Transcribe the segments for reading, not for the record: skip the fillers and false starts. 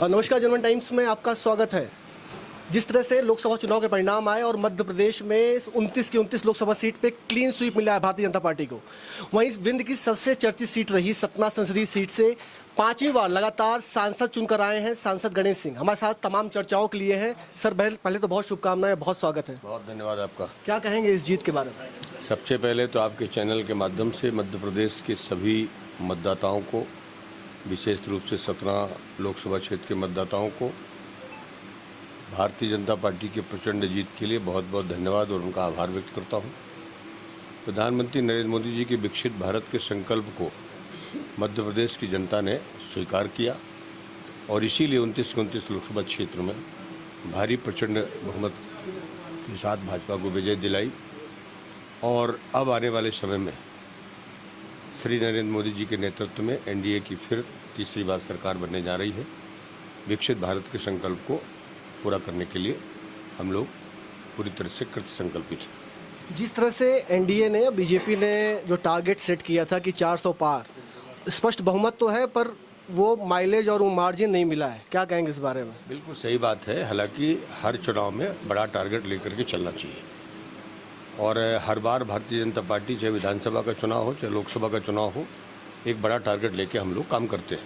नमस्कार, जनमन टाइम्स में आपका स्वागत है। जिस तरह से लोकसभा चुनाव के परिणाम आए और मध्य प्रदेश में 29 की 29 लोकसभा सीट पे क्लीन स्वीप मिला है भारतीय जनता पार्टी को, वहीं इस विंध्य की सबसे चर्चित सीट रही सतना संसदीय सीट से 5वीं बार लगातार सांसद चुनकर आए हैं सांसद गणेश सिंह हमारे साथ तमाम चर्चाओं के लिए हैं। सर, पहले तो बहुत शुभकामनाएं, बहुत स्वागत है। बहुत धन्यवाद आपका। क्या कहेंगे इस जीत के बारे में? सबसे पहले तो आपके चैनल के माध्यम से मध्य प्रदेश के सभी मतदाताओं को, विशेष रूप से सतना लोकसभा क्षेत्र के मतदाताओं को भारतीय जनता पार्टी के प्रचंड जीत के लिए बहुत बहुत धन्यवाद और उनका आभार व्यक्त करता हूं। प्रधानमंत्री नरेंद्र मोदी जी के विकसित भारत के संकल्प को मध्य प्रदेश की जनता ने स्वीकार किया और इसीलिए 29 के 29 लोकसभा क्षेत्र में भारी प्रचंड बहुमत के साथ भाजपा को विजय दिलाई। और अब आने वाले समय में श्री नरेंद्र मोदी जी के नेतृत्व में एनडीए की फिर तीसरी बार सरकार बनने जा रही है। विकसित भारत के संकल्प को पूरा करने के लिए हम लोग पूरी तरह से कृत संकल्पित हैं। जिस तरह से एनडीए ने, बीजेपी ने जो टारगेट सेट किया था कि 400 पार, स्पष्ट बहुमत तो है पर वो माइलेज और वो मार्जिन नहीं मिला है, क्या कहेंगे इस बारे में? बिल्कुल सही बात है। हालांकि हर चुनाव में बड़ा टारगेट लेकर के चलना चाहिए और हर बार भारतीय जनता पार्टी, चाहे विधानसभा का चुनाव हो चाहे लोकसभा का चुनाव हो, एक बड़ा टारगेट लेके हम लोग काम करते हैं।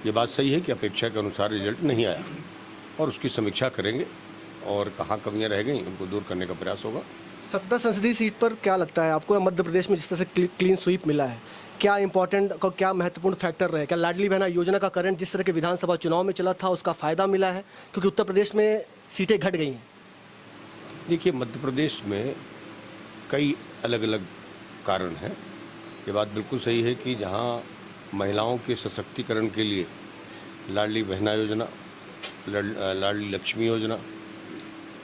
ये बात सही है कि अपेक्षा के अनुसार रिजल्ट नहीं आया और उसकी समीक्षा करेंगे और कहाँ कमियां रह गई उनको दूर करने का प्रयास होगा। सतना संसदीय सीट पर क्या लगता है आपको, मध्य प्रदेश में जिस तरह से क्लीन स्वीप मिला है, क्या इंपॉर्टेंट, क्या महत्वपूर्ण फैक्टर रहे? क्या लाडली बहना योजना का करंट जिस तरह के विधानसभा चुनाव में चला था उसका फायदा मिला है, क्योंकि उत्तर प्रदेश में सीटें घट गई हैं? देखिए, मध्य प्रदेश में कई अलग अलग कारण हैं। ये बात बिल्कुल सही है कि जहाँ महिलाओं के सशक्तिकरण के लिए लाडली बहना योजना, लाडली लक्ष्मी योजना,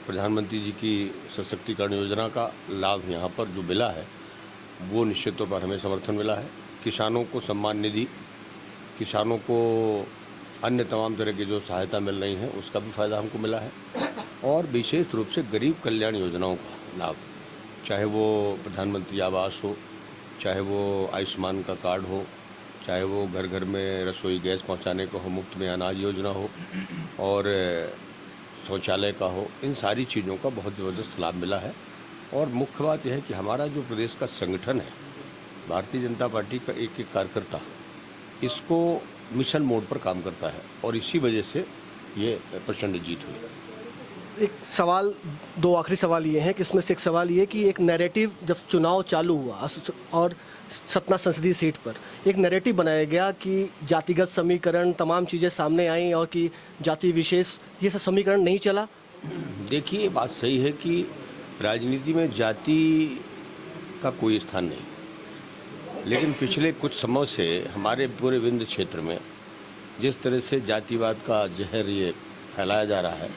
प्रधानमंत्री जी की सशक्तिकरण योजना का लाभ यहाँ पर जो मिला है वो निश्चित तौर पर हमें समर्थन मिला है। किसानों को सम्मान निधि, किसानों को अन्य तमाम तरह की जो सहायता मिल रही है उसका भी फायदा हमको मिला है और विशेष रूप से गरीब कल्याण योजनाओं का लाभ, चाहे वो प्रधानमंत्री आवास हो, चाहे वो आयुष्मान का कार्ड हो, चाहे वो घर घर में रसोई गैस पहुंचाने का हो, मुफ्त में अनाज योजना हो और शौचालय का हो, इन सारी चीज़ों का बहुत ज़बरदस्त लाभ मिला है। और मुख्य बात यह है कि हमारा जो प्रदेश का संगठन है, भारतीय जनता पार्टी का एक एक कार्यकर्ता इसको मिशन मोड पर काम करता है और इसी वजह से ये प्रचंड जीत हुई। एक सवाल, दो आखिरी सवाल ये हैं कि इसमें से एक सवाल ये कि एक नैरेटिव जब चुनाव चालू हुआ और सतना संसदीय सीट पर एक नैरेटिव बनाया गया कि जातिगत समीकरण, तमाम चीज़ें सामने आई और कि जाति विशेष, ये सब समीकरण नहीं चला। देखिए, ये बात सही है कि राजनीति में जाति का कोई स्थान नहीं, लेकिन पिछले कुछ समय से हमारे पूरे विंध्य क्षेत्र में जिस तरह से जातिवाद का जहर ये फैलाया जा रहा है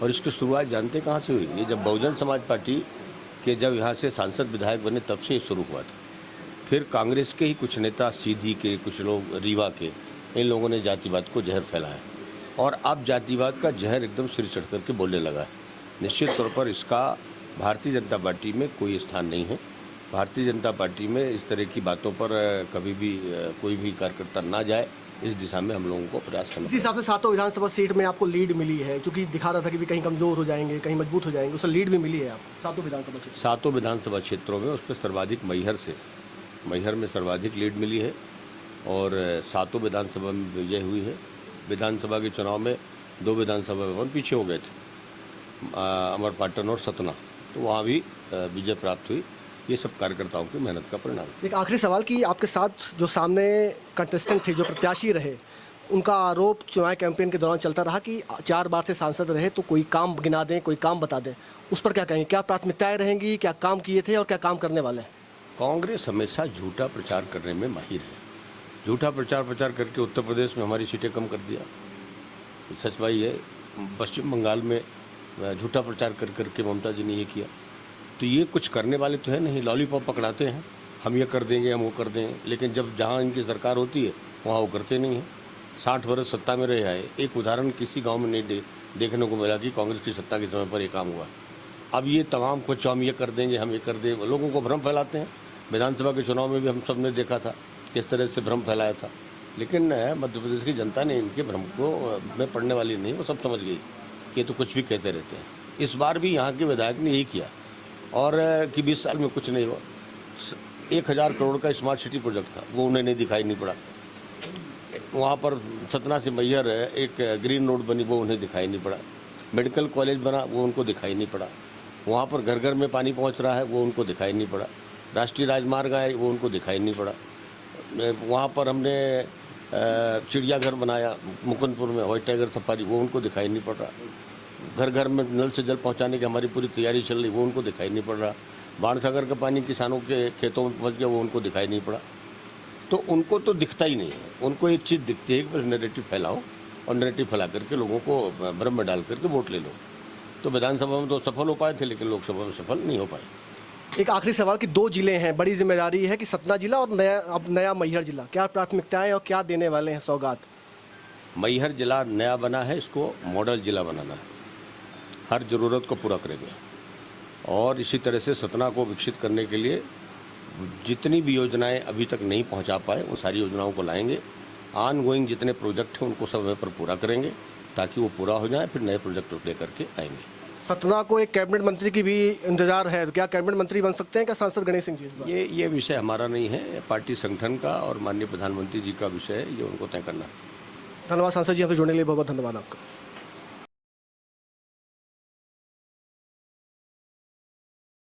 और इसकी शुरुआत जानते कहाँ से हुई? ये जब बहुजन समाज पार्टी के जब यहाँ से सांसद विधायक बने तब से ये शुरू हुआ था। फिर कांग्रेस के ही कुछ नेता, सीधी के कुछ लोग, रीवा के, इन लोगों ने जातिवाद को जहर फैलाया और अब जातिवाद का जहर एकदम सिर चढ़ करके बोलने लगा है। निश्चित तौर पर इसका भारतीय जनता पार्टी में कोई स्थान नहीं है। भारतीय जनता पार्टी में इस तरह की बातों पर कभी भी कोई भी कार्यकर्ता ना जाए, इस दिशा में हम लोगों को प्रयास करना। इसी हिसाब से 7 विधानसभा सीट में आपको लीड मिली है, क्योंकि दिखा रहा था कि भी कहीं कमजोर हो जाएंगे, कहीं मजबूत हो जाएंगे, उससे लीड भी मिली है आपको 7 विधानसभा क्षेत्र। 7 विधानसभा क्षेत्रों में उस पर सर्वाधिक मैहर में सर्वाधिक लीड मिली है और 7 विधानसभा में विजय हुई है। विधानसभा के चुनाव में 2 विधानसभा में पीछे हो गए थे, अमरपाटन और सतना, तो वहाँ भी विजय प्राप्त हुई। ये सब कार्यकर्ताओं की मेहनत का परिणाम। एक आखिरी सवाल कि आपके साथ जो सामने कंटेस्टेंट थे, जो प्रत्याशी रहे, उनका आरोप चुनाव कैंपेन के दौरान चलता रहा कि 4 बार से सांसद रहे तो कोई काम गिना दें, कोई काम बता दें, उस पर क्या कहेंगे? क्या प्राथमिकताएं रहेंगी, क्या काम किए थे और क्या काम करने वाले हैं? कांग्रेस हमेशा झूठा प्रचार करने में माहिर है। झूठा प्रचार करके उत्तर प्रदेश में हमारी सीटें कम कर दिया। सच भाई है, पश्चिम बंगाल में झूठा प्रचार करके ममता जी ने ये किया। तो ये कुछ करने वाले तो है नहीं, लॉलीपॉप पकड़ाते हैं, हम ये कर देंगे, हम वो कर देंगे, लेकिन जब जहाँ इनकी सरकार होती है वहाँ वो करते नहीं हैं। 60 वर्ष सत्ता में रहे आए, एक उदाहरण किसी गांव में नहीं देखने को मिला कि कांग्रेस की सत्ता के समय पर ये काम हुआ। अब ये तमाम कुछ हम ये कर देंगे, हम ये कर देंगे, लोगों को भ्रम फैलाते हैं। विधानसभा के चुनाव में भी हम सब ने देखा था किस तरह से भ्रम फैलाया था। लेकिन मध्य प्रदेश की जनता ने इनके भ्रम को में पड़ने वाली नहीं, वो सब समझ गई कि ये तो कुछ भी कहते रहते हैं। इस बार भी यहाँ के विधायक ने यही किया और कि 20 साल में कुछ नहीं हुआ। 1000 करोड़ का स्मार्ट सिटी प्रोजेक्ट था, वो उन्हें नहीं दिखाई नहीं पड़ा। वहाँ पर सतना से मैहर एक ग्रीन रोड बनी, वो उन्हें दिखाई नहीं पड़ा। मेडिकल कॉलेज बना, वो उनको दिखाई नहीं पड़ा। वहाँ पर घर घर में पानी पहुँच रहा है, वो उनको दिखाई नहीं पड़ा। राष्ट्रीय राजमार्ग आए, वो उनको दिखाई नहीं पड़ा। वहाँ पर हमने चिड़ियाघर बनाया मुकुंदपुर में, व्हाइट टाइगर सफारी, वो उनको दिखाई नहीं पड़ रहा। घर घर में नल से जल पहुँचाने की हमारी पूरी तैयारी चल रही, वो उनको दिखाई नहीं पड़ रहा। बाणसागर का पानी किसानों के खेतों में पहुँच गया, वो उनको दिखाई नहीं पड़ा। तो उनको तो दिखता ही नहीं है। उनको एक चीज़ दिखती है कि बस नैरेटिव फैलाओ और नैरेटिव फैला करके लोगों को भ्रम में डाल करके वोट ले लो। तो विधानसभा में तो सफल हो पाए थे, लेकिन लोकसभा में सफल नहीं हो पाए। एक आखिरी सवाल कि 2 जिले हैं, बड़ी जिम्मेदारी है कि सतना जिला और नया मैहर जिला, क्या प्राथमिकताएं और क्या देने वाले हैं सौगात? मैहर जिला नया बना है, इसको मॉडल जिला बनाना है, हर ज़रूरत को पूरा करेंगे। और इसी तरह से सतना को विकसित करने के लिए जितनी भी योजनाएं अभी तक नहीं पहुंचा पाए, उन सारी योजनाओं को लाएंगे। ऑन गोइंग जितने प्रोजेक्ट हैं उनको समय पर पूरा करेंगे ताकि वो पूरा हो जाए, फिर नए प्रोजेक्ट लेकर के आएंगे। सतना को एक कैबिनेट मंत्री की भी इंतजार है, क्या कैबिनेट मंत्री बन सकते हैं क्या सांसद गणेश सिंह जी इस बार? ये विषय हमारा नहीं है, पार्टी संगठन का और माननीय प्रधानमंत्री जी का विषय है, ये उनको तय करना है। धन्यवाद सांसद जी, हमसे जुड़ने के लिए बहुत बहुत धन्यवाद आपका।